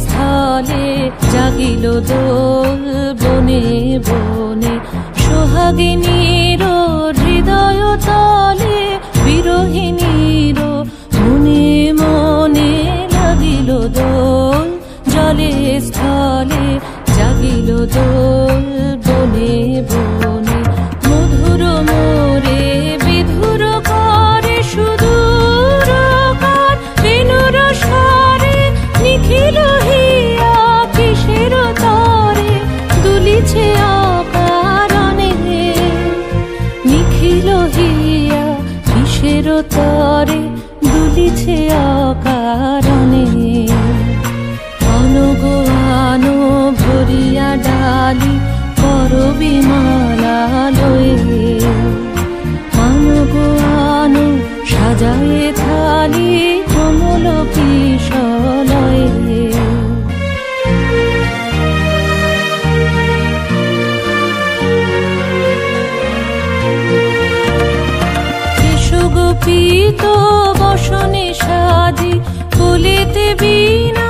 স্থলে জাগিল দোল বনে বনে, সোহাগিনীর হৃদয় তলে বিরহিণীর মনে মনে লাগিল দোল। জলে স্থলে জাগিল দোল বনে বনে, মধুর মোরে বিধুর করে সুদূর কার বেণুর স্বরে, নিখিল হিয়া কিসের তরে দুলিছে অকারণে, নিখিল হিয়া কিসের তরে দুলিছে অকারণে। আনো আনো ভরিয়া ডালি করবি মালা লয়ে, আনো আনো সাজায়ে থালি কমল কিশলয়ে। গোপীত বসনে সাজি কুলিতে বীণা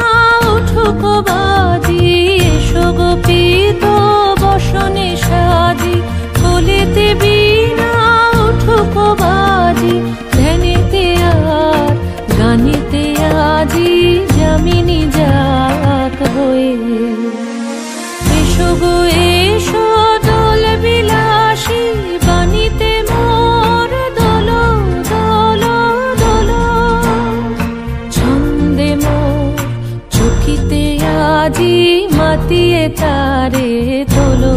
উঠুক বাজি, এসো গোপীত বসনে সাজি কুলিতে বীণা উঠুক বাজি, ধ্যানেতে আর গানেতে আজি যামিনী যাক হয়ে। এসো গো এসো দোল বিলাসী বাণীতে মোর দোল দোল দোল, ছন্দে মোর চকিতে আজি মাতিয়ে তারে তোলো।